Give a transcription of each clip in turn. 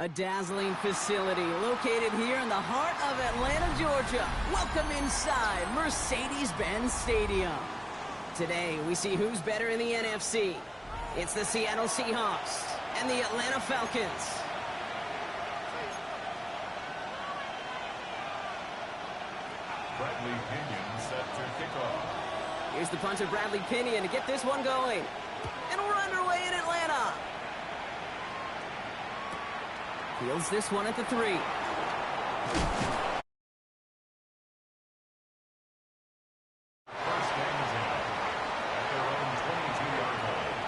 A dazzling facility located here in the heart of Atlanta, Georgia. Welcome inside Mercedes-Benz Stadium. Today, we see who's better in the NFC. It's the Seattle Seahawks and the Atlanta Falcons. Bradley Pinion set to kickoff. Here's the punter, Bradley Pinion, to get this one going. And we're underway in Atlanta. Fields this one at the 3. First down is in at their own 22-yard line.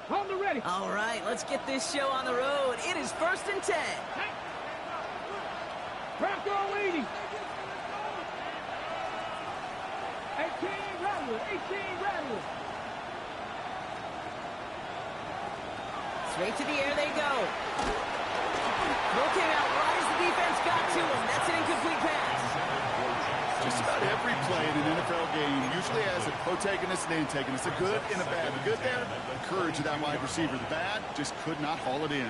Hold ready. All right, let's get this show on the road. It is 1st and 10. Bronco leading. 18 Rattler. 18 Rattler. Straight to the air they go. Throw came out right as the defense got to him. That's an incomplete pass. Just about every play in an NFL game usually has a protagonist and antagonist, a good and a bad. The good there, the courage of that wide receiver. The bad, just could not haul it in.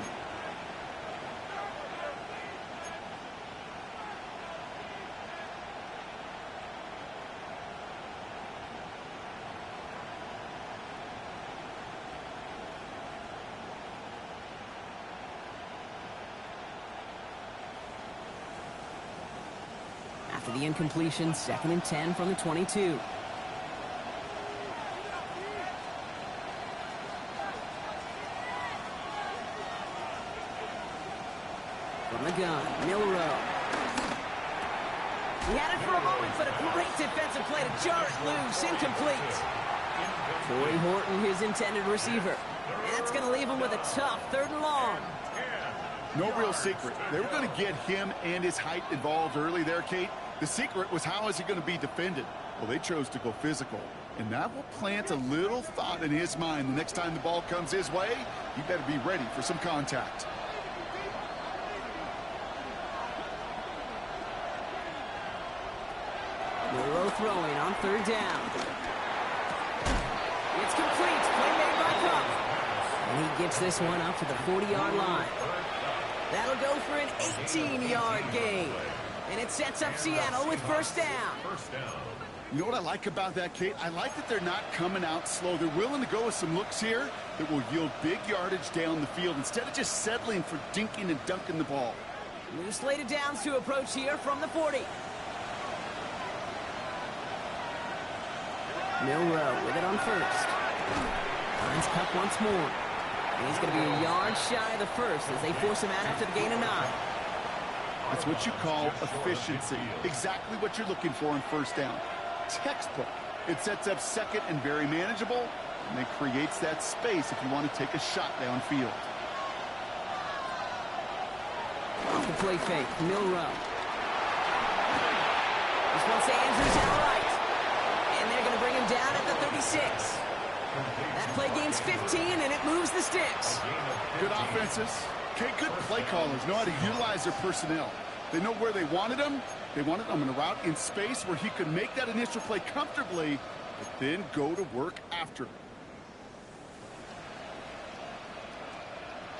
After the incompletion, 2nd and 10 from the 22. From the gun, Milrow. He had it for a moment, but a great defensive play to jar it loose. Incomplete. Troy Horton, his intended receiver. And that's going to leave him with a tough 3rd and long. No real secret. They were going to get him and his height involved early there, Kate. The secret was, how is he going to be defended? Well, they chose to go physical, and that will plant a little thought in his mind. The next time the ball comes his way, you better be ready for some contact. Milrow throwing on third down. It's complete. Play made by Cup. And he gets this one up to the 40-yard line. That'll go for an 18-yard gain. And it sets up Seattle with first down. You know what I like about that, Kate? I like that they're not coming out slow. They're willing to go with some looks here that will yield big yardage down the field instead of just settling for dinking and dunking the ball. New slated downs to approach here from the 40. Milrow with it on first. Finds Cup once more. And he's going to be a yard shy of the first as they force him out after the gain of 9. That's what you call efficiency. Exactly what you're looking for on first down. Textbook. It sets up second and very manageable, and it creates that space if you want to take a shot downfield. Off the play fake, Milrow. This one to Andrews out right. And they're going to bring him down at the 36. That play gains 15, and it moves the sticks. Good offenses. Okay, good play callers know how to utilize their personnel. They know where they wanted him. They wanted him in a route in space where he could make that initial play comfortably, but then go to work after.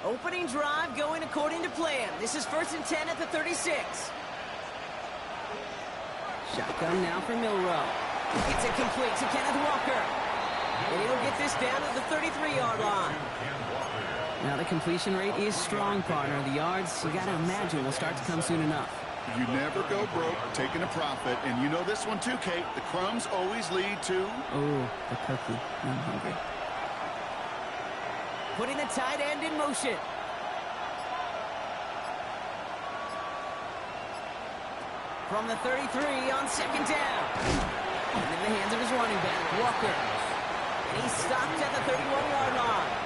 Opening drive going according to plan. This is 1st and 10 at the 36. Shotgun now for Milrow. It's incomplete to Kenneth Walker. And he'll get this down at the 33-yard line. Now the completion rate is strong, partner. The yards, you got to imagine, will start to come soon enough. You never go broke taking a profit, and you know this one too, Kate. The crumbs always lead to... Oh, the cookie. I'm hungry. Putting the tight end in motion. From the 33 on second down. And in the hands of his running back, Walker. And he's stopped at the 31-yard line.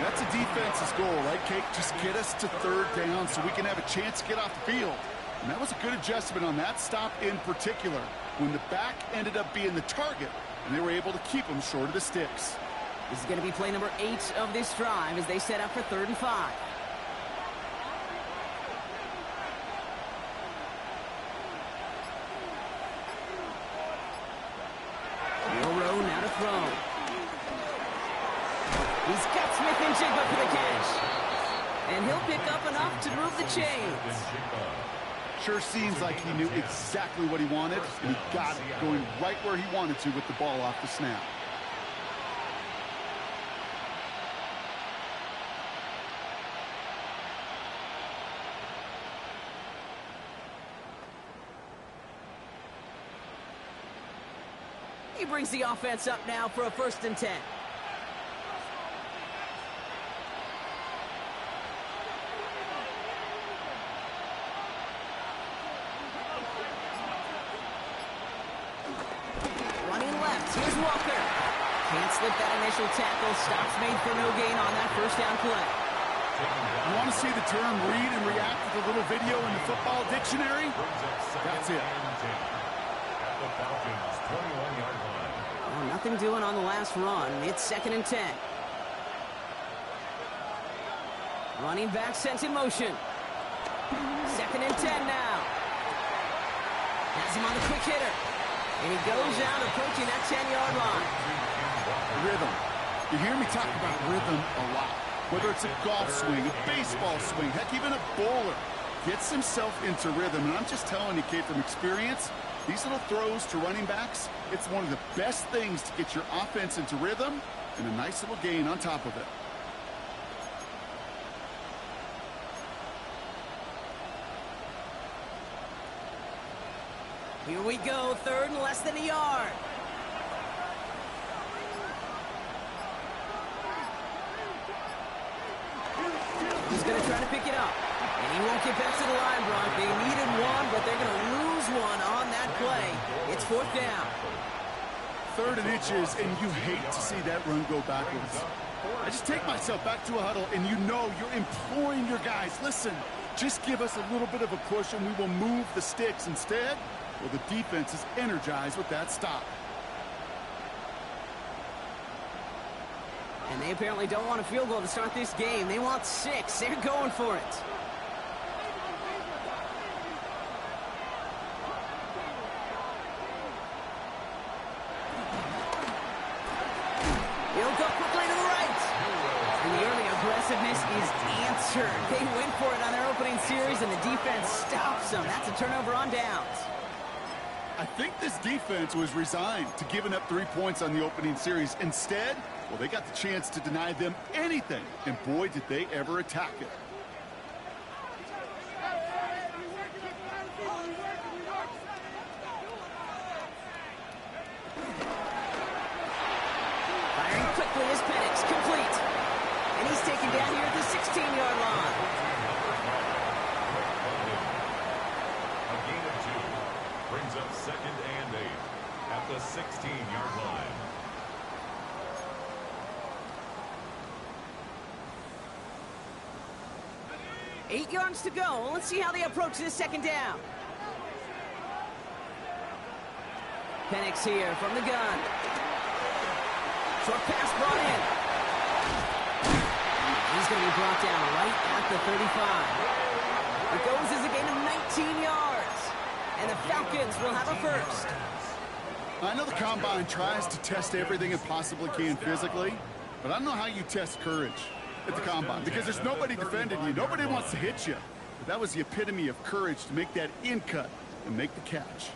That's a defense's goal, right, Kate? Just get us to third down so we can have a chance to get off the field. And that was a good adjustment on that stop in particular, when the back ended up being the target, and they were able to keep him short of the sticks. This is going to be play number 8 of this drive as they set up for 3rd and 5. Milrow now to throw. He's got Smith and Jigba for the catch. And he'll pick up enough to move the chains. Sure seems like he knew exactly what he wanted, and he got it, going right where he wanted to with the ball off the snap. He brings the offense up now for a 1st and 10. Here's Walker. Can't slip that initial tackle. Stops made for no gain on that 1st down play. You want to see the term read and react with a little video in the football dictionary? That's it. Oh, nothing doing on the last run. It's 2nd and 10. Running back sent in motion. 2nd and 10 now. Has him on the quick hitter. And he goes out approaching that 10-yard line. Rhythm. You hear me talk about rhythm a lot. Whether it's a golf swing, a baseball swing, heck, even a bowler gets himself into rhythm. And I'm just telling you, Kate, from experience, these little throws to running backs, it's one of the best things to get your offense into rhythm and a nice little gain on top of it. Here we go, 3rd and less than a yard. He's going to try to pick it up. And he won't get back to the line, Brock. They needed one, but they're going to lose one on that play. It's 4th down. 3rd and inches, and you hate to see that run go backwards. I just take myself back to a huddle, and you know you're imploring your guys, listen, just give us a little bit of a push, and we will move the sticks. Instead, well, the defense is energized with that stop. And they apparently don't want a field goal to start this game. They want 6. They're going for it. He'll go quickly to the right. And the early aggressiveness is answered. They went for it on their opening series, and the defense stops them. That's a turnover on downs. I think this defense was resigned to giving up 3 points on the opening series. Instead, well, they got the chance to deny them anything, and boy, did they ever attack it. Firing quickly is Penix, complete. And he's taken down here at the 16-yard line. A gain of 2 brings up 2nd and 8 at the 16-yard line. Eight yards to go. Let's see how they approach this second down. Penix here from the gun. Short pass brought in. He's going to be brought down right at the 35. It goes as a gain of 19 yards. And the Falcons will have a first. I know the Combine tries to test everything it possibly can physically, but I don't know how you test courage at the Combine, because there's nobody defending you. Nobody wants to hit you. But that was the epitome of courage to make that in cut and make the catch.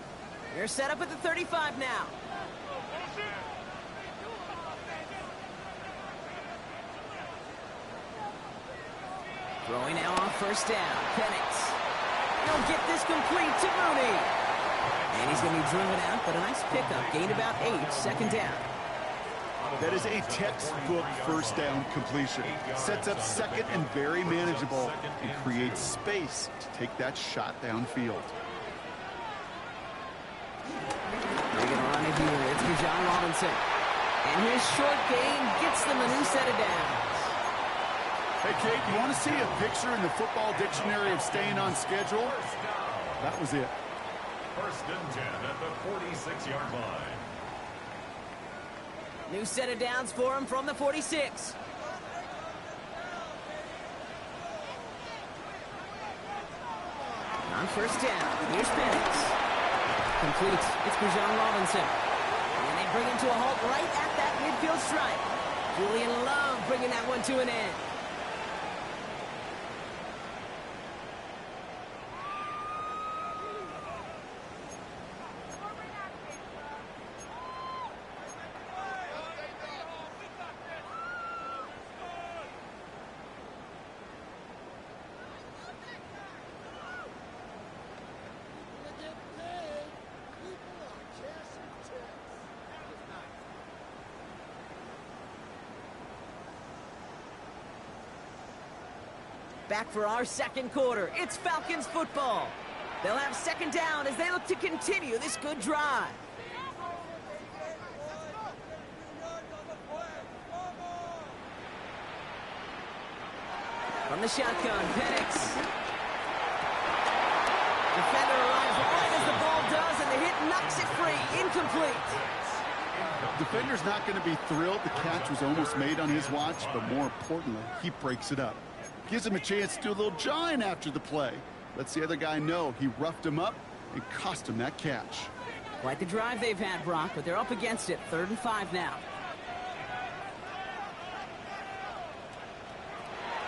They're set up at the 35 now. Throwing now on first down. Penix. He'll get this complete to Mooney. And he's going to be driven out, but a nice pickup. Gained about 8, second down. That is a textbook first down completion. Sets up second and very manageable and creates space to take that shot downfield. They're going to run it here. It's for John Robinson. And his short gain gets them a new set of downs. Hey, Kate, you want to see a picture in the football dictionary of staying on schedule? That was it. 1st and 10 at the 46-yard line. New set of downs for him from the 46. On first down, here's Penix. Complete. It's for John Robinson. And they bring him to a halt right at that midfield stripe. Julian Love bringing that one to an end. Back for our second quarter. It's Falcons football. They'll have second down as they look to continue this good drive. From the shotgun, Penix. Defender arrives right as the ball does, and the hit knocks it free. Incomplete. Defender's not going to be thrilled the catch was almost made on his watch, but more importantly, he breaks it up. Gives him a chance to do a little jawing after the play. Lets the other guy know he roughed him up and cost him that catch. Quite the drive they've had, Brock, but they're up against it. 3rd and 5 now.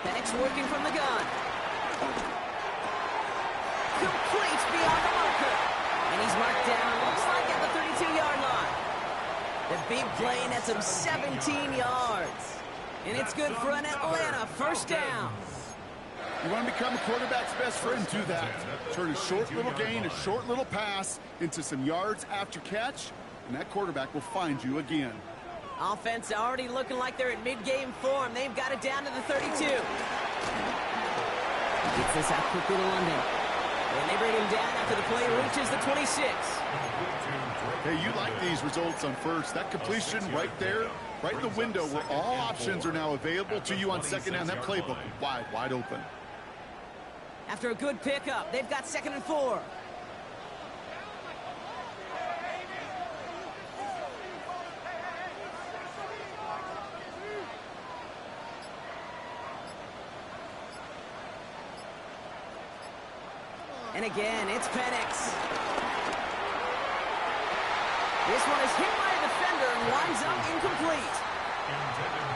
Penix working from the gun. Complete beyond the marker. And he's marked down, looks like at the 32-yard line. The big play nets him 17 yards. And it's good for an Atlanta first down. You want to become a quarterback's best friend? Do that. Turn a short little gain, a short little pass into some yards after catch, and that quarterback will find you again. Offense already looking like they're in mid-game form. They've got it down to the 32. Gets this out quickly to London. And they bring him down after the play reaches the 26. Hey, you like these results on first. That completion right there, right in the window where all options are now available to you on second down. That playbook wide open. After a good pickup, they've got 2nd and 4. And again, it's Penix. This one is hit by a defender and winds up incomplete.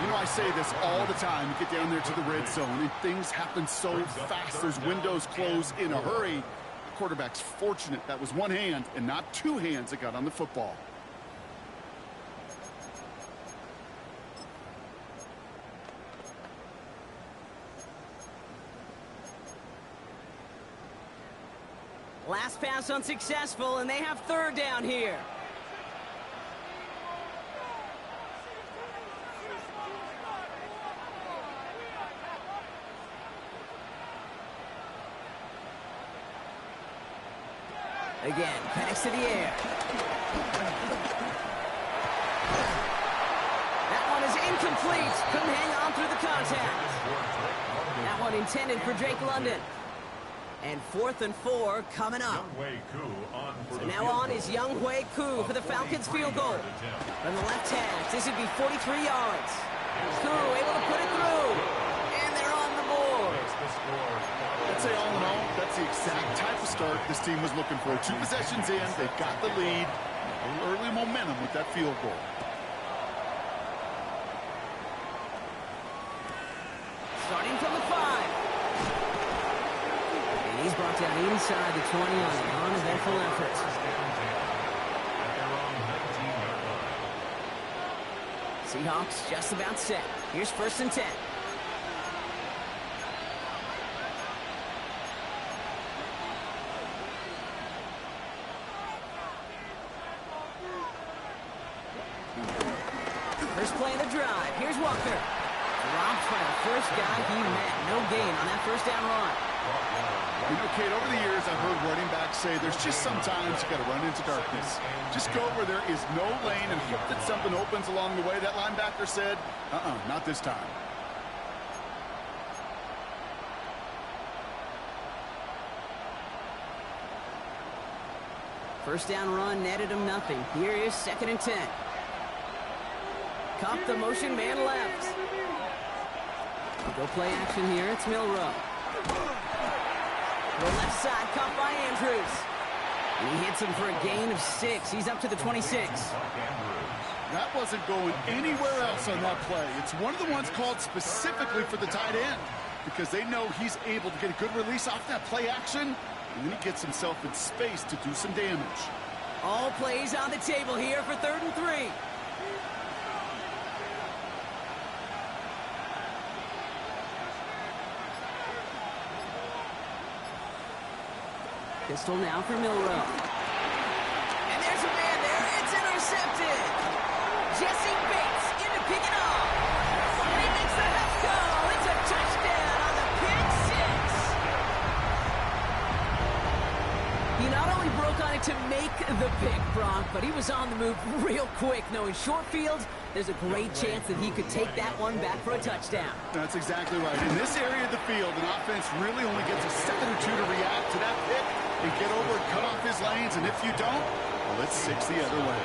You know, I say this all the time. You get down there to the red zone, and things happen so fast. Those windows close in a hurry. The quarterback's fortunate that was one hand and not two hands that got on the football. Last pass unsuccessful, and they have third down here. Again, pass to the air. That one is incomplete. Couldn't hang on through the contact. That one intended for Drake London. And 4th and 4 coming up. So now on is Younghoe Koo for the Falcons field goal. From the left hash, this would be 43 yards. Koo able to put it through. And they're on the board. I'd say all in all, that's the exact type of start this team was looking for. 2 possessions in, they got the lead. A little early momentum with that field goal. Starting from the 5. And he's brought down inside the 20 on an uneventful effort. Seahawks just about set. Here's 1st and 10. First play of the drive. Here's Walker. Dropped by the first guy he met. No gain on that first down run. You know, Kate, over the years, I've heard running backs say there's just sometimes you got to run into darkness. Just go where there is no lane and hope that something opens along the way. That linebacker said, not this time. First down run netted him nothing. Here is 2nd and 10. Caught the motion man left. Go play action here. It's Milroe. The left side caught by Andrews. And he hits him for a gain of 6. He's up to the 26. That wasn't going anywhere else on that play. It's one of the ones called specifically for the tight end because they know he's able to get a good release off that play action, and then he gets himself in space to do some damage. All plays on the table here for 3rd and 3. Pistol now for Milroe. And there's a man there. It's intercepted. Jesse Bates in to pick it off. And he makes the half goal. It's a touchdown on the pick 6. He not only broke on it to make the pick, Brock, but he was on the move real quick. Knowing short field, there's a great chance that he could take that one back for a touchdown. That's exactly right. In this area of the field, an offense really only gets a second or two to react to that pick and get over and cut off his lanes, and if you don't, well, it's 6 the other way.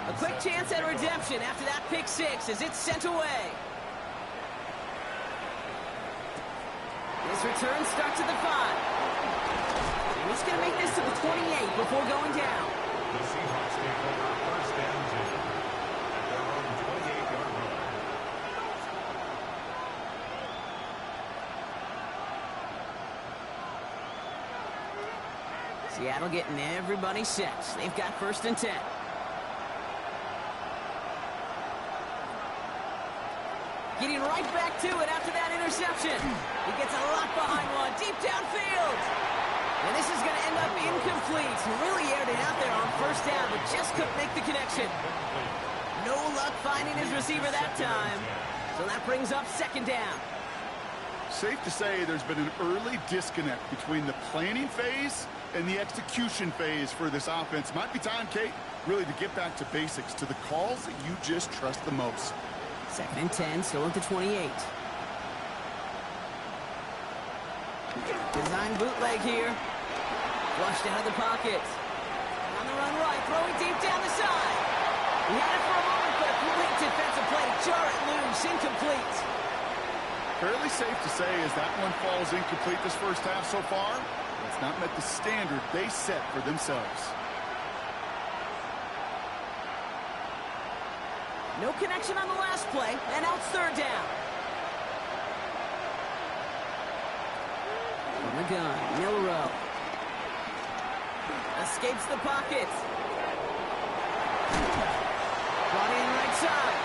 A quick chance at redemption after that pick 6 as it's sent away. This return starts at the 5. And he's going to make this to the 28 before going down. The Seahawks take over 1st and 2 at their own 28-yard line. Seattle getting everybody set. They've got 1st and 10. Getting right back to it after that interception. He gets a lot behind one, deep downfield. And this is going to end up incomplete. He really aired it out there on 1st down, but just couldn't make the connection. No luck finding his receiver that time. So that brings up 2nd down. Safe to say there's been an early disconnect between the planning phase and the execution phase for this offense. Might be time, Kate, really to get back to basics, to the calls that you just trust the most. 2nd and 10, still at the 28. Design bootleg here. Flushed out of the pocket. On the run right, throwing deep down the side. He had it for a moment, but a great defensive play to jar it loose, incomplete. Fairly safe to say as that one falls incomplete this first half so far, it's not met the standard they set for themselves. No connection on the last play, and now it's third down. From the gun, Milrow. Escapes the pocket. Brought in right side.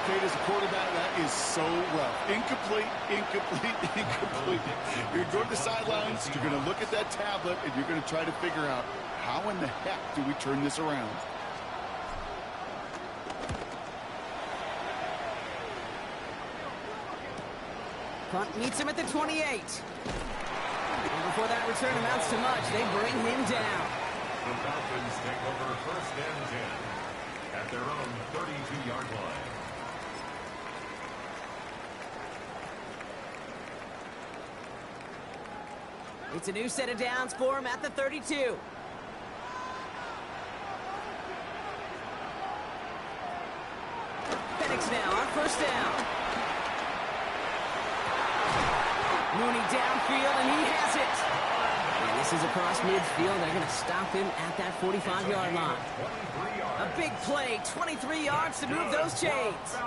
Kate, as a quarterback, that is so rough. Incomplete, incomplete, incomplete. You're going to go to the sidelines, you're going to look at that tablet, and you're going to try to figure out how in the heck do we turn this around. Punt meets him at the 28. And before that return amounts to much, they bring him down. The Falcons take over first and 10 at their own 32-yard line. It's a new set of downs for him at the 32. Penix now on first down. Mooney downfield, and he has it. And this is across midfield. They're going to stop him at that 45-yard line. A big play, 23 yards to move those chains.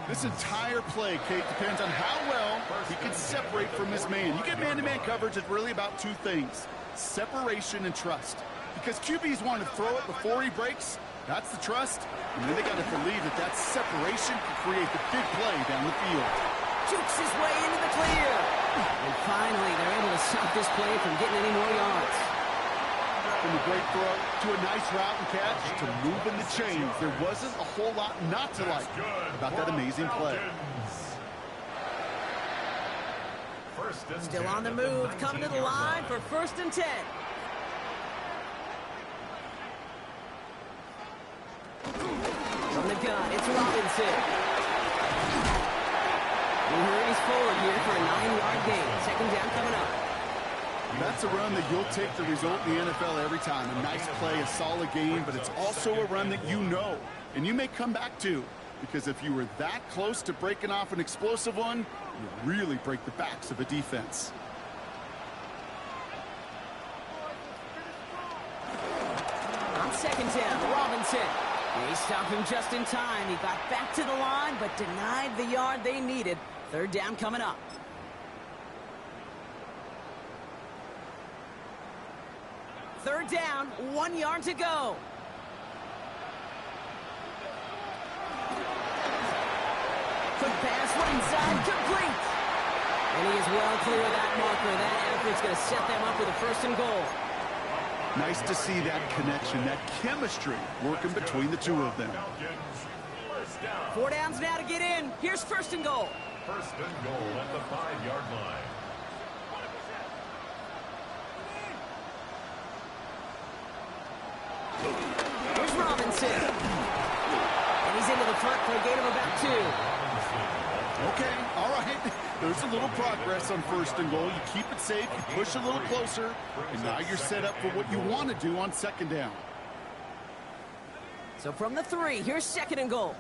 This entire play, Kate, depends on how well he can separate from his man. You get man-to-man coverage, it's really about two things: separation and trust. Because QBs want to throw it before he breaks. That's the trust. And then they got to believe that that separation can create the big play down the field. Jukes his way into the clear. And finally, they're able to stop this play from getting any more yards. From a great throw to a nice route and catch to moving the chains, there wasn't a whole lot not to like about that amazing play. Still on the move, coming to the line for first and 10. From the gun, it's Robinson. He hurries forward here for a 9-yard gain. Second down coming up. That's a run that you'll take the result in the NFL every time. A nice play, a solid game, but it's also a run that you know and you may come back to, because if you were that close to breaking off an explosive one, you really break the backs of a defense. On second down, Robinson. They stopped him just in time. He got back to the line, but denied the yard they needed. Third down coming up. Third down, 1 yard to go. Quick pass, right inside, complete. And he is well clear of that marker. That effort's going to set them up with a first and goal. Nice to see that connection, that chemistry working between the two of them. 4 downs now to get in. Here's first and goal. First and goal at the 5-yard line. Here's Robinson. And he's into the front for a gain of about 2. Okay, all right. There's a little progress on first and goal. You keep it safe, you push a little closer, and now you're set up for what you want to do on second down. So from the 3, here's second and goal.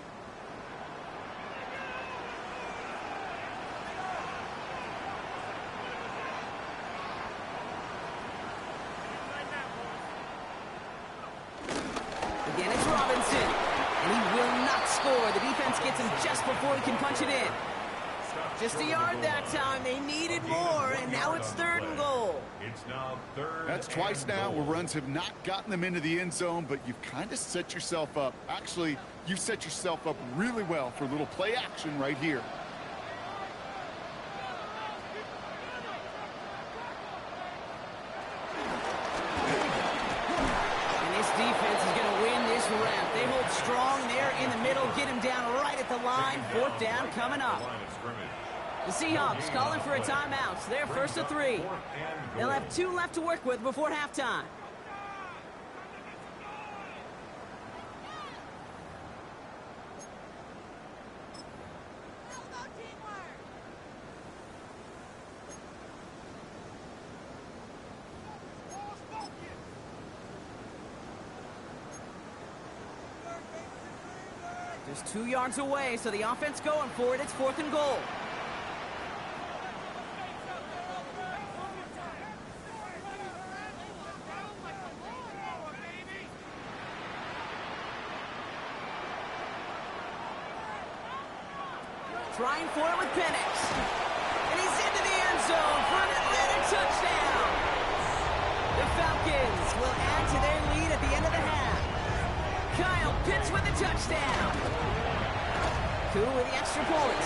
Again, it's Robinson. And he will not score. The defense gets him just before he can punch it in. Just a yard that time. They needed more, and now it's third and goal. It's now third. That's twice now where runs have not gotten them into the end zone, but you've kind of set yourself up. Actually, you've set yourself up really well for a little play action right here. And this defense is going to win this round. They hold strong there in the middle, get him down right at the line. Fourth down coming up. The Seahawks calling for a timeout. So they're first to 3. They'll have 2 left to work with before halftime. Just 2 yards away, so the offense going for it. It's fourth and goal. trying for it with Penix. And he's into the end zone for an Atlanta touchdown. The Falcons will add to their lead at the end of the half. Kyle Pitts with a touchdown. Koo with the extra point.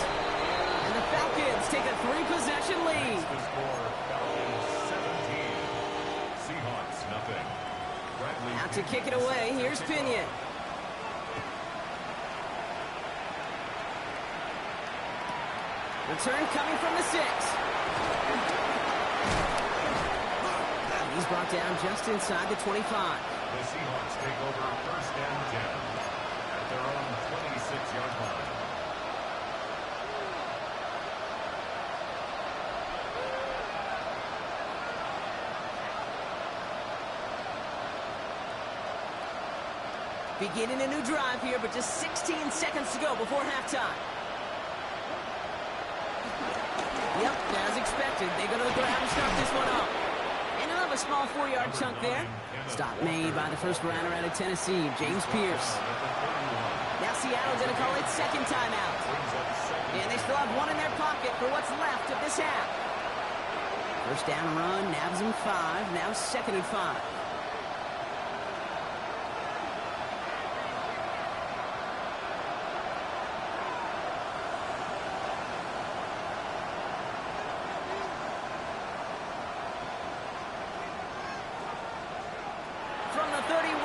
And the Falcons take a 3-possession lead. The score, Falcons 17. Seahawks nothing. Bradley Out to kick it away, here's Pinion. Return coming from the 6. He's brought down just inside the 25. The Seahawks take over first and 10 at their own 26-yard line. Beginning a new drive here, but just 16 seconds to go before halftime. Yep, as expected, they go to the ground and start this one up. And he'll have a small 4-yard chunk there. Stop made by the first rounder out of Tennessee, James Pierce. Now Seattle going to call it second timeout. And they still have one in their pocket for what's left of this half. First down run, nabs him 5, now second and 5. From the 31.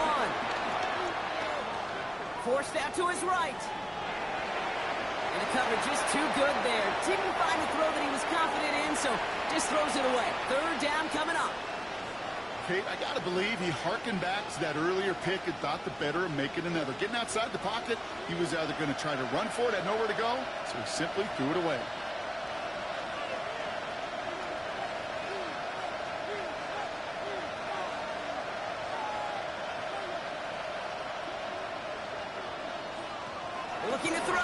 Forced out to his right. And the coverage just too good there. Didn't find a throw that he was confident in, so just throws it away. Third down coming up. Kate, I got to believe he hearkened back to that earlier pick and thought the better of making another. Getting outside the pocket, he was either going to try to run for it, had nowhere to go, so he simply threw it away. Looking to throw.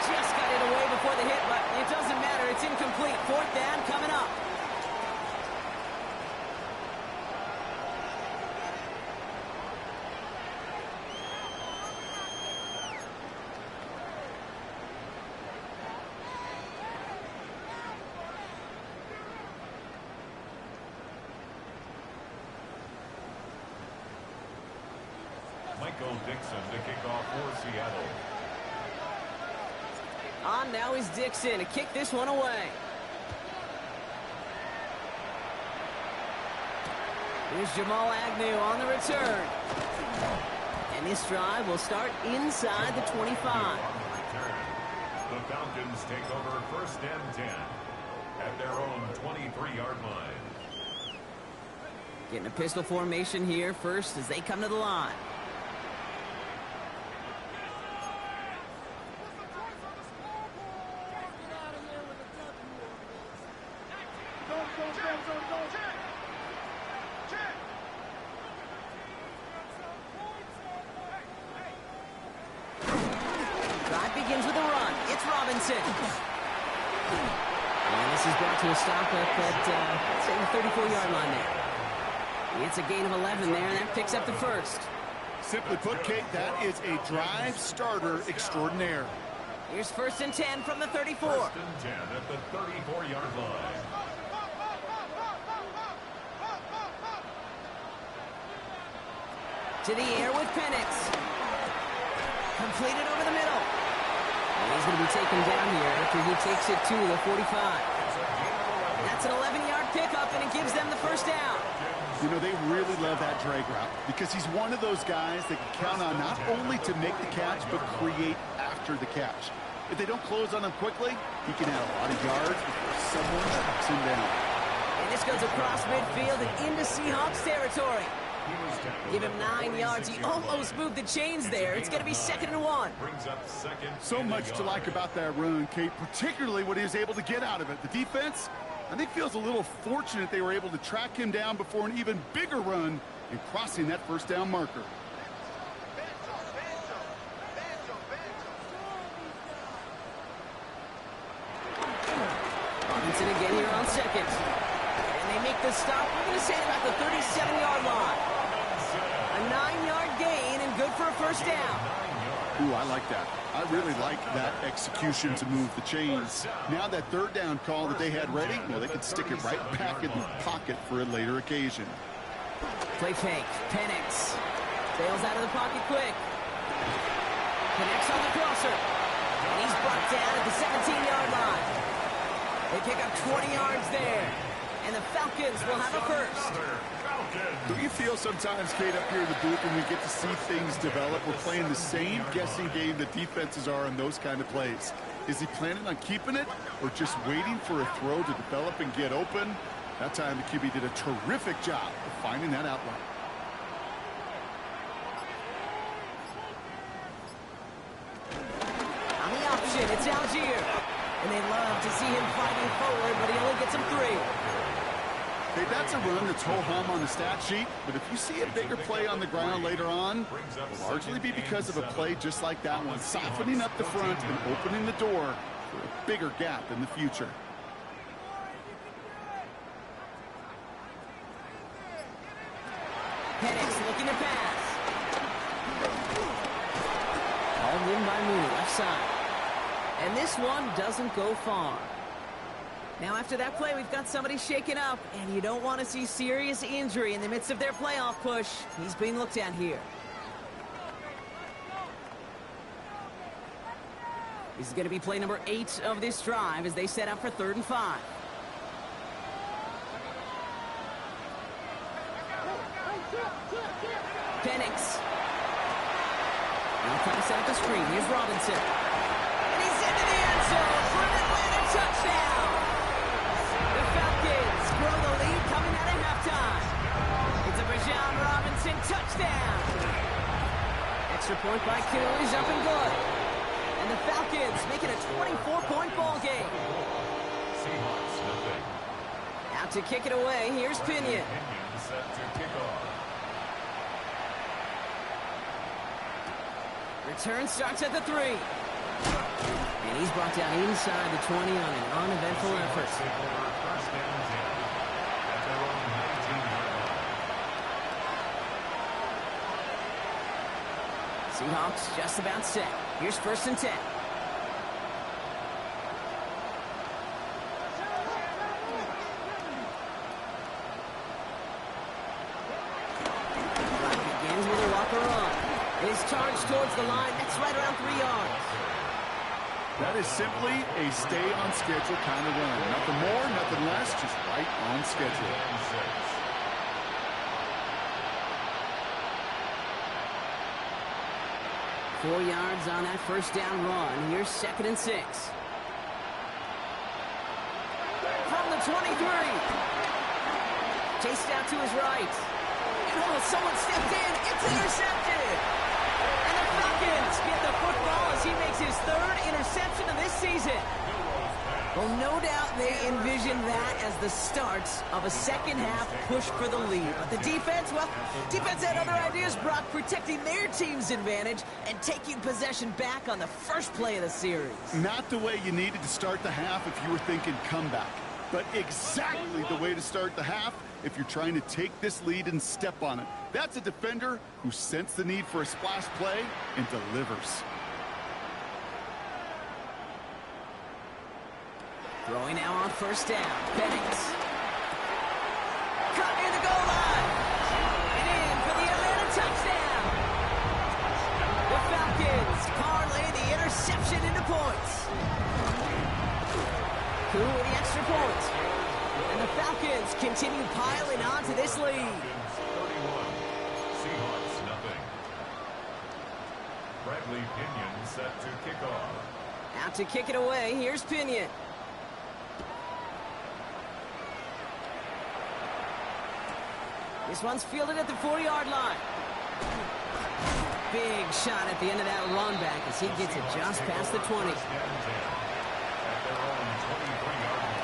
Just got it away before the hit, but it doesn't matter. It's incomplete. Fourth down coming up. Michael Dixon to kick off for Seattle. On now is Dixon to kick this one away. Here's Jamal Agnew on the return. And this drive will start inside the 25. The Falcons take over first and 10 at their own 23-yard line. Getting a pistol formation here first as they come to the line. Drive begins with a run. It's Robinson. And this is brought to a stop up at, say, the 34-yard line there. It's a gain of 11 there, and that picks up the first. Simply put, Kate, that is a drive starter extraordinaire. Here's first and 10 from the 34. First and 10 at the 34-yard line. To the air with Penix. Completed over the middle. And he's going to be taken down here after he takes it to the 45. That's an 11-yard pickup, and it gives them the first down. You know, they really love that drag route because he's one of those guys that can count on not only to make the catch, but create after the catch. If they don't close on him quickly, he can add a lot of yards before someone tracks him down. And this goes across midfield and into Seahawks territory. Give him 9 yards. He almost moved the chains there. It's going to be second and 1. So much to like about that run, Kate, particularly what he was able to get out of it. The defense, I think, feels a little fortunate they were able to track him down before an even bigger run and crossing that first down marker. Robinson again here on second. And they make the stop. We're going to say about the 37-yard line. A 9-yard gain, and good for a first down. Ooh, I like that. I really like that execution to move the chains. Now that third down call that they had ready, well, they could stick it right back in the pocket for a later occasion. Play fake. Penix bails out of the pocket quick. Connects on the crosser. And he's brought down at the 17-yard line. They pick up 20 yards there. And the Falcons will have a first. Don't you feel sometimes, Kate, up here in the booth when we get to see things develop? We're playing the same guessing game that defenses are on those kind of plays. Is he planning on keeping it or just waiting for a throw to develop and get open? That time the QB did a terrific job of finding that outlet. On the option, it's Algier. And they love to see him fighting forward, but he only gets him 3. Hey, that's a run that's ho-hum on the stat sheet, but if you see a bigger play on the ground later on, it'll largely be because of a play just like that one, softening up the front and opening the door for a bigger gap in the future. Penix looking to pass. Hauled in by Mooney, left side. And this one doesn't go far. Now after that play, we've got somebody shaken up, and you don't want to see serious injury in the midst of their playoff push. He's being looked at here. This is going to be play number 8 of this drive as they set up for 3rd and 5. Penix. Now trying to set up the screen. Here's Robinson. And he's into the end zone for an Atlanta touchdown. The Falcons grow the lead coming out of halftime. It's a Bijan Robinson touchdown. Extra point by Kittle is up and good. And the Falcons make it a 24-point ball game. Seahawks, nothing. Out to kick it away, here's Pinion. Set to kick off. Return starts at the 3. And he's brought down inside the 20 on an uneventful effort. Take over first down 10 at their own 19-yard line. Seahawks just about set. Here's 1st and 10. Begins with a walker run. His charge towards the line, that's right around 3 yards. That is simply a stay-on-schedule kind of run. Nothing more, nothing less, just right on schedule. 4 yards on that first down run. Here's 2nd and 6. From the 23. Chased out to his right. And oh, someone stepped in. It's intercepted. And the Falcons get the football as he makes his 3rd interception of this season. Well, no doubt they envisioned that as the start of a second-half push for the lead. But the defense, well, defense had other ideas, Brock, protecting their team's advantage and taking possession back on the first play of the series. Not the way you needed to start the half if you were thinking comeback, but exactly the way to start the half if you're trying to take this lead and step on it. That's a defender who sensed the need for a splash play and delivers. Throwing now on first down. Penix. Cut near the goal line. And in for the Atlanta touchdown. The Falcons parlay the interception into points. Cool with the extra point. And the Falcons continue piling on to this lead. 31. Seahawks, nothing. Bradley Pinion set to kick off. Out to kick it away. Here's Pinion. This one's fielded at the 4-yard line. Big shot at the end of that run back as he gets it just past the 20. At their own 23-yard line.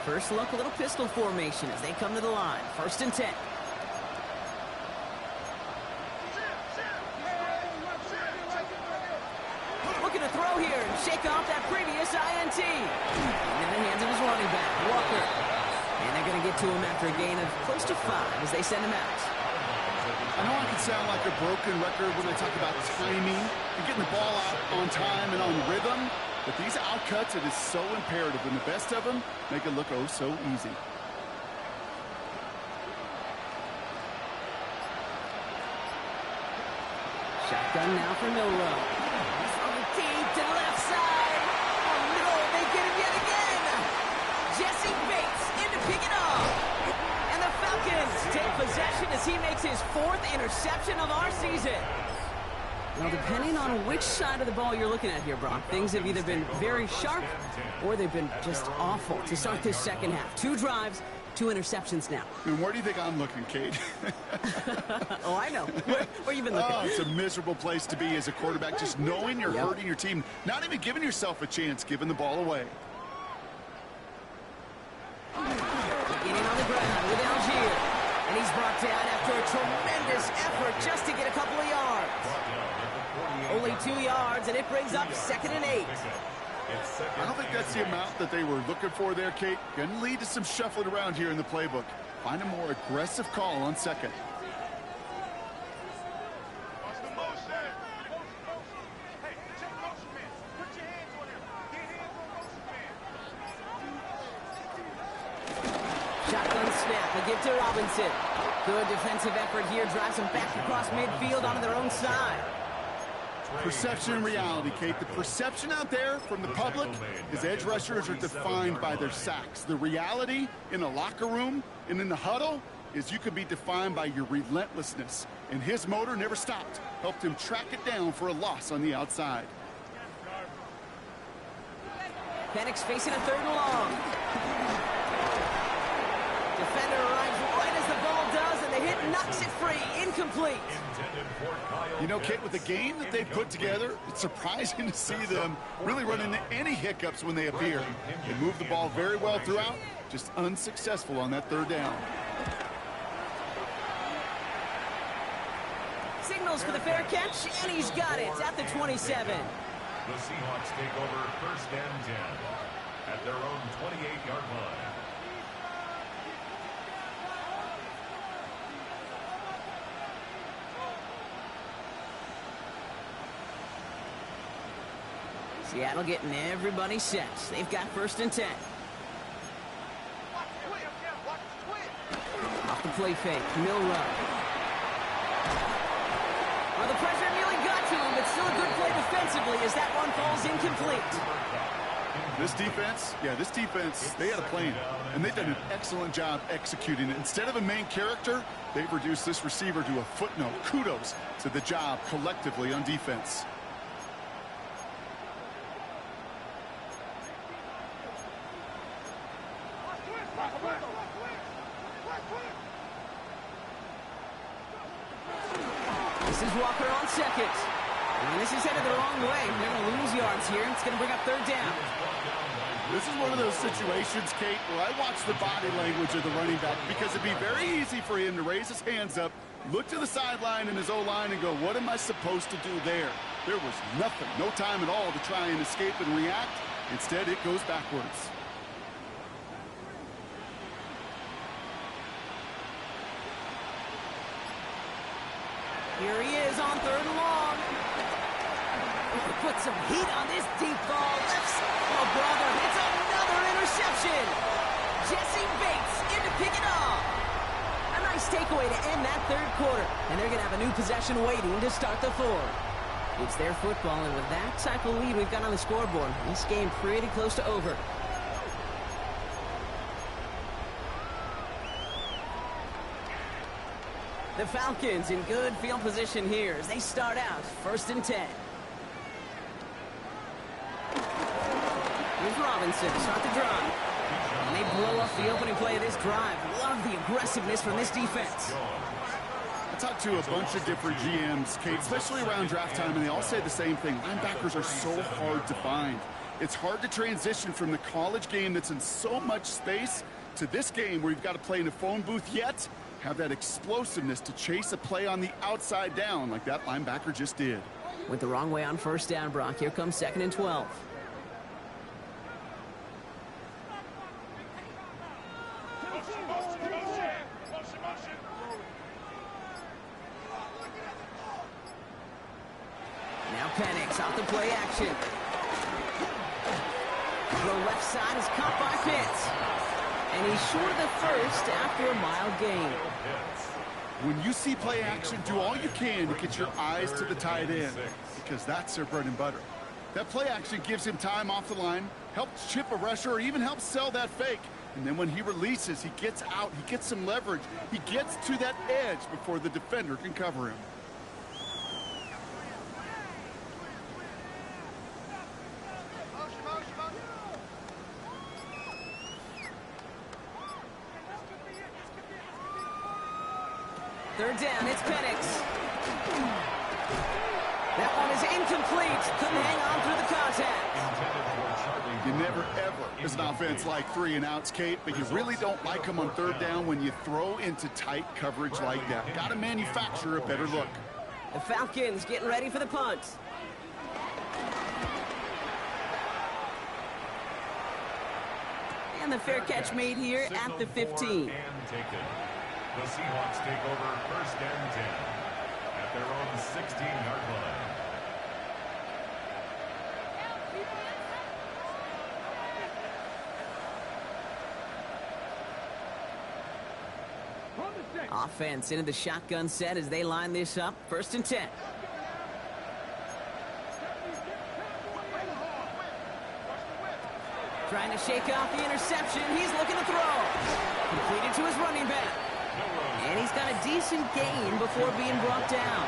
First look, a little pistol formation as they come to the line. 1st and 10. looking to throw here and shake off that previous INT. In the hands of his running back, Walker. And they're going to get to him after a gain of close to 5 as they send him out. I know I can sound like a broken record when I talk about timing and getting the ball out on time and on rhythm, but these outcuts, it is so imperative, and the best of them make it look oh so easy. Shotgun now for Milrow. He's throwing deep to the left side. Oh no, they get him yet again. Jesse Bates in to pick it off. And the Falcons take possession as he makes his 4th interception of our season. Now, depending on which side of the ball you're looking at here, Brock, things have either been very sharp or they've been just awful to start this second half. 2 drives, 2 interceptions now. And where do you think I'm looking, Kate? Oh, I know. Where you been looking? Oh, it's a miserable place to be as a quarterback, just knowing you're hurting your team, not even giving yourself a chance, giving the ball away. Getting on the ground with Algier. And he's brought down after a tremendous effort just to get a couple of yards. Only 2 yards, and it brings up 2nd and 8. I don't think that's the amount that they were looking for there, Kate. Going to lead to some shuffling around here in the playbook. Find a more aggressive call on 2nd. Shotgun snap, a give to Robinson. Good defensive effort here, drives them back across midfield onto their own side. Perception and reality, Kate. The perception out there from the public is edge rushers are defined by their sacks. The reality in a locker room and in the huddle is you can be defined by your relentlessness. And his motor never stopped. Helped him track it down for a loss on the outside. Penix facing a 3rd and long. Defender arrives right as the ball does, and the hit knocks it free. Incomplete. You know, Kate, with the game that they put together, it's surprising to see them really run into any hiccups when they appear. They move the ball very well throughout, just unsuccessful on that 3rd down. Signals for the fair catch, and he's got it at the 27. The Seahawks take over 1st and 10 at their own 28-yard line. Seattle getting everybody set. They've got 1st and 10. Off the play fake, Milrow. Well, the pressure nearly got to him, but still a good play defensively as that one falls incomplete. This defense, they had a plan, and they've done an excellent job executing it. Instead of a main character, they've reduced this receiver to a footnote. Kudos to the job collectively on defense. This is Walker on 2nd. And this is headed the wrong way. They're going to lose yards here. It's going to bring up 3rd down. This is one of those situations, Kate, where I watch the body language of the running back because it'd be very easy for him to raise his hands up, look to the sideline in his O-line and go, what am I supposed to do there? There was nothing, no time at all to try and escape and react. Instead, it goes backwards. Here he is on 3rd and long. Put some heat on this deep ball. Oh, brother, it's another interception. Jesse Bates in to pick it off. A nice takeaway to end that 3rd quarter. And they're going to have a new possession waiting to start the 4th. It's their football, and with that type of lead we've got on the scoreboard, this game pretty close to over. The Falcons in good field position here as they start out 1st and 10. Here's Robinson, start the drive. And they blow up the opening play of this drive. Love the aggressive from this defense. I talked to a bunch of different GMs, Kate, especially around draft time, and they all say the same thing. Linebackers are so hard to find. It's hard to transition from the college game that's in so much space to this game where you've got to play in a phone booth yet have that explosiveness to chase a play on the outside down like that linebacker just did. Went the wrong way on first down, Brock. Here comes 2nd and 12. Now Penix off the play action. The left side is caught by Pitts. And he's short of the first after a mild gain. When you see play action, do all you can to get your eyes to the tight end, because that's their bread and butter. That play action gives him time off the line, helps chip a rusher, or even helps sell that fake. And then when he releases, he gets out, he gets some leverage. He gets to that edge before the defender can cover him. Third down, it's Penix. That one is incomplete. Couldn't hang on through the contact. You never, ever, as an offense, like 3 and outs, Kate, but you really don't like them on third down when you throw into tight coverage like that. Got to manufacture a better look. The Falcons getting ready for the punt. And the fair catch made here at the 15. The Seahawks take over 1st and 10 at their own 16-yard line. Offense into the shotgun set as they line this up. 1st and 10. Trying to shake off the interception. He's looking to throw. Completed to his running back. And he's got a decent gain before being brought down.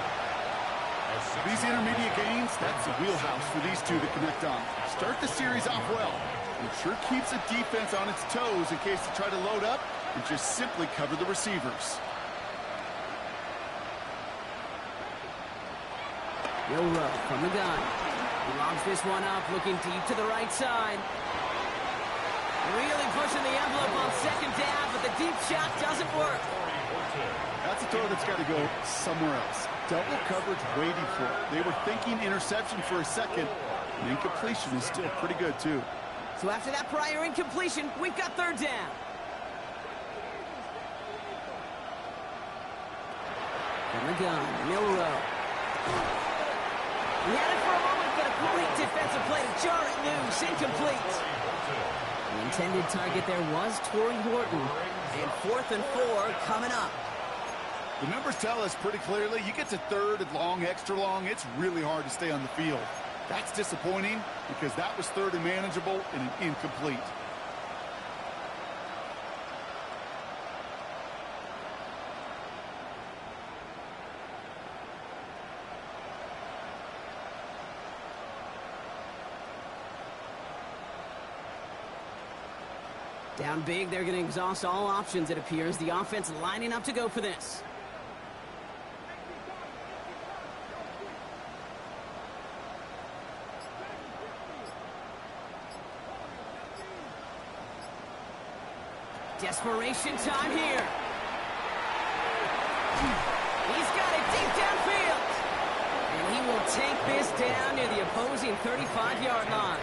These intermediate gains, that's the wheelhouse for these two to connect on. Start the series off well. It sure keeps the defense on its toes in case they try to load up and just simply cover the receivers. Milrow from the gun. He lobs this one up, looking deep to the right side. Really pushing the envelope on 2nd down, but the deep shot doesn't work. That's a throw that's got to go somewhere else. Double coverage waiting for it. They were thinking interception for a second, and incompletion is still pretty good, too. So after that prior incompletion, we've got 3rd down. From the gun, Milrow. He had it for a moment, but a great defensive play to jar it loose. Incomplete. The intended target there was Torrey Horton. And 4th and 4 coming up. The numbers tell us pretty clearly, you get to 3rd and long, extra long, it's really hard to stay on the field. That's disappointing because that was 3rd and manageable and an incomplete. Down big, they're going to exhaust all options, it appears. The offense lining up to go for this. Desperation time here. He's got it deep downfield. And he will take this down near the opposing 35-yard line.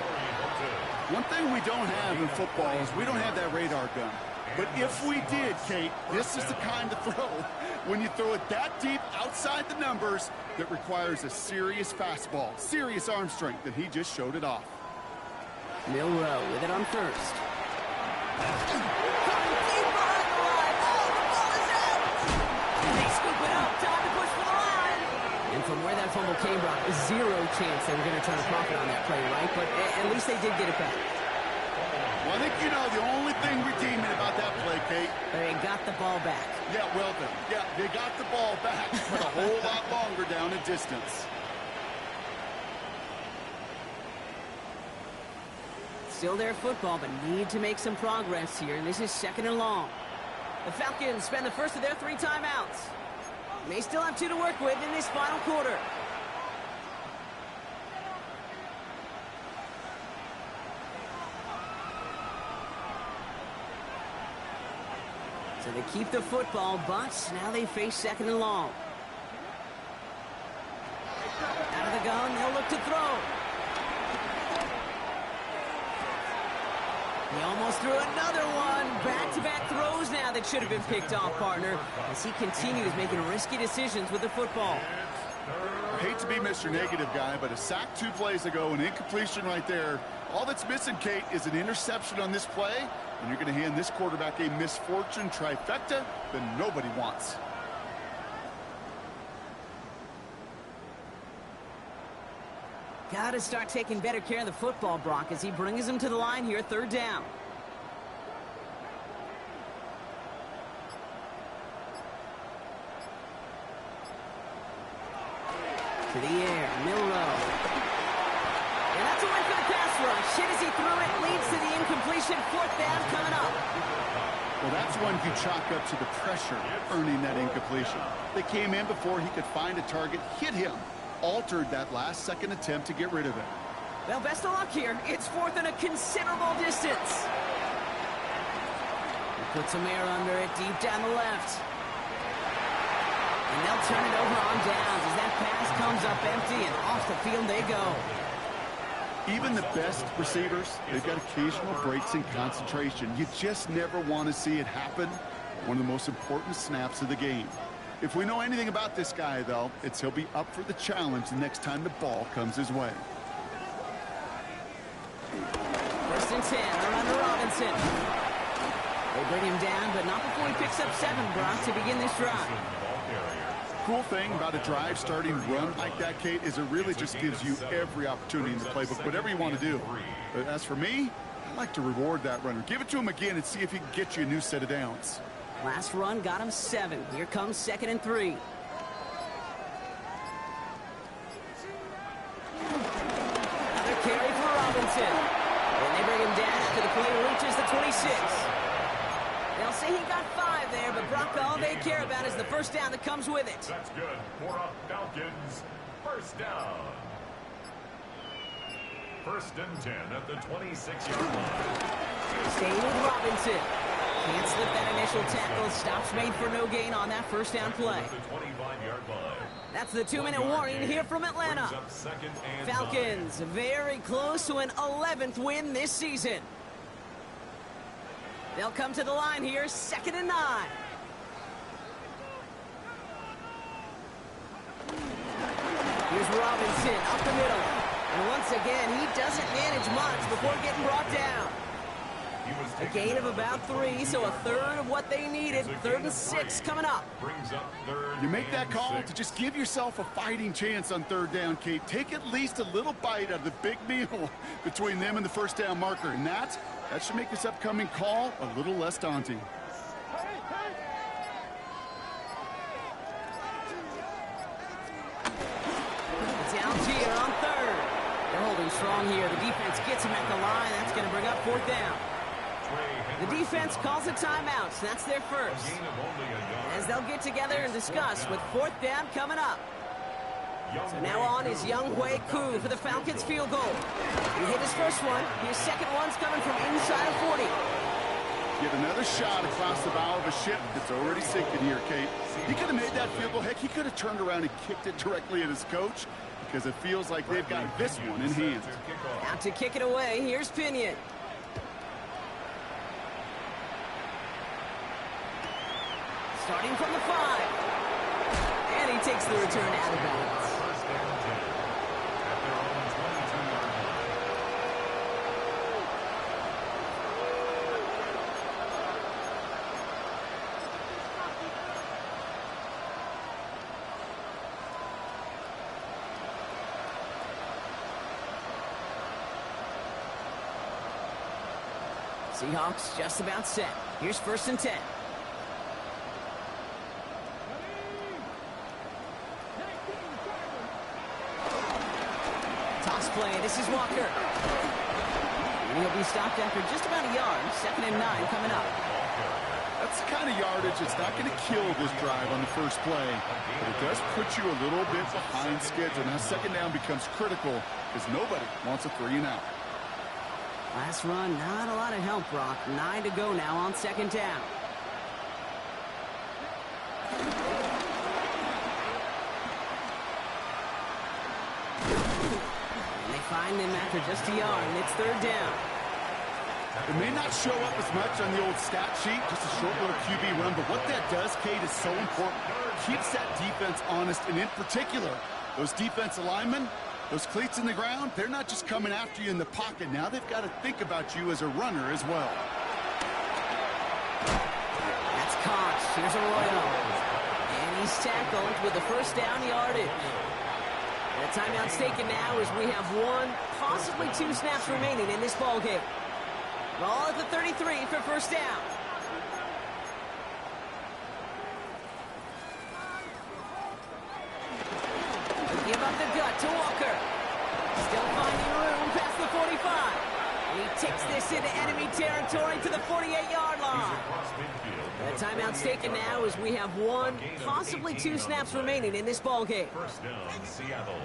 One thing we don't have in football is we don't have that radar gun. But if we did, Kate, this is the kind of throw, when you throw it that deep outside the numbers, that requires a serious fastball, serious arm strength, and he just showed it off. Milrow with it on 1st. And from where that fumble came, Brock, zero chance they were going to turn a profit on that play, right? But at least they did get it back. Well, I think you know the only thing redeeming about that play, Kate. They got the ball back. Yeah, well done. Yeah, they got the ball back, but a whole lot longer down in distance. Still their football, but need to make some progress here, and this is 2nd and long. The Falcons spend the first of their 3 timeouts. They still have 2 to work with in this final quarter. So they keep the football, but now they face 2nd and long. Out of the gun, look to throw. He almost threw another one. Back-to-back throws now that should have been picked off, partner, as he continues making risky decisions with the football. I hate to be Mr. Negative guy, but a sack 2 plays ago, an incompletion right there. All that's missing, Kate, is an interception on this play, and you're going to hand this quarterback a misfortune trifecta that nobody wants. Got to start taking better care of the football, Brock, as he brings him to the line here, 3rd down. To the air, middle row. And that's a win for the pass rush. Hit as he threw it, leads to the incompletion. 4th down coming up. Well, that's one you chalk up to the pressure earning that incompletion. They came in before he could find a target, hit him, altered that last-second attempt to get rid of it. Well, best of luck here. It's 4th and a considerable distance. He puts some air under it, deep down the left. And they'll turn it over on downs as that pass comes up empty, and off the field they go. Even the best receivers, they've got occasional breaks in concentration. You just never want to see it happen. One of the most important snaps of the game. If we know anything about this guy, though, it's he'll be up for the challenge the next time the ball comes his way. 1st and 10, they're under Robinson. They bring him down, but not before he picks up 7, Brock, to begin this drive. Cool thing about a drive starting run like that, Kate, is it really just gives you every opportunity in the playbook, whatever you want to do. But as for me, I like to reward that runner. Give it to him again and see if he can get you a new set of downs. Last run got him 7. Here comes 2nd and 3. Another carry for Robinson. And they bring him down after the play reaches the 26. They'll say he got 5 there, but Brock, all they care about is the 1st down that comes with it. That's good for a Falcons 1st down. 1st and 10 at the 26-yard line. Staying with Robinson. Can't slip that initial tackle. Stops made for no gain on that 1st down play. The 25-yard line. That's the 2-minute warning here from Atlanta. Falcons very close to an 11th win this season. They'll come to the line here, 2nd and 9. Here's Robinson up the middle. And once again, he doesn't manage much before getting brought down. A gain of about 3, so a 1/3 of what they needed. 3rd and 6 coming up. You make that call to just give yourself a fighting chance on 3rd down, Kate. Take at least a little bite out of the big meal between them and the 1st down marker. And that should make this upcoming call a little less daunting. It's Algier on 3rd. They're holding strong here. The defense gets him at the line. That's going to bring up 4th down. The defense calls a timeout. So that's their 1st. As they'll get together and discuss with 4th down coming up. So now on is Younghoe Koo for the Falcons field goal. He hit his 1st one. His 2nd one's coming from inside of 40. Get another shot across the bow of a ship that's already sinking here, Kate. He could have made that field goal. Heck, he could have turned around and kicked it directly at his coach because it feels like they've got this one in hand. Out to kick it away. Here's Pinion. Starting from the 5. And he takes the return out of bounds. Seahawks just about set. Here's 1st and 10. Toss play. This is Walker. And he'll be stopped after just about a yard. 2nd and 9 coming up. That's the kind of yardage that's not going to kill this drive on the 1st play, but it does put you a little bit behind schedule. Now 2nd down becomes critical because nobody wants a 3 and out. Last run, not a lot of help, Brock. 9 to go now on 2nd down. find them after just a yard, and it's third down. It may not show up as much on the old stat sheet, just a short little QB run, but what that does, Kate, is so important. Keeps that defense honest, and in particular, those defensive linemen, those cleats in the ground, they're not just coming after you in the pocket. Now they've got to think about you as a runner as well. That's caught. Here's Arroyo. And he's tackled with the first down yardage. The timeout's taken now as we have one, possibly two snaps remaining in this ballgame. Ball at the 33 for first down. Give up the gut to Walker. Still finding room past the 45. And he takes this into enemy territory to the 48-yard line. The timeout's taken now as we have one, possibly two snaps remaining in this ballgame. First down, Seattle.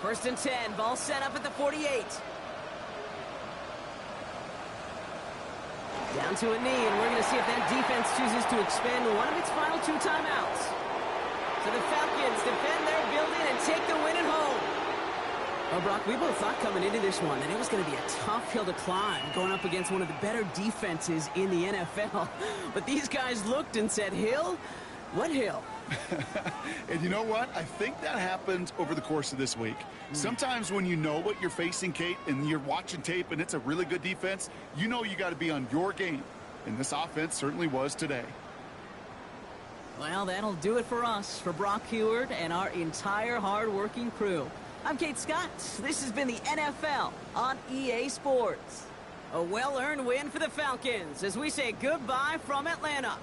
First and 10, ball set up at the 48. Down to a knee, and we're going to see if that defense chooses to expend one of its final two timeouts. So the Falcons defend their building and take the win at home. Well, Brock, we both thought coming into this one that it was going to be a tough hill to climb going up against one of the better defenses in the NFL. But these guys looked and said, Hill? What hill? And you know what? I think that happened over the course of this week. Sometimes when you know what you're facing, Kate, and you're watching tape and it's a really good defense, you know you got to be on your game. And this offense certainly was today. Well, that'll do it for us, for Brock Heward and our entire hard-working crew. I'm Kate Scott. This has been the NFL on EA Sports. A well-earned win for the Falcons as we say goodbye from Atlanta.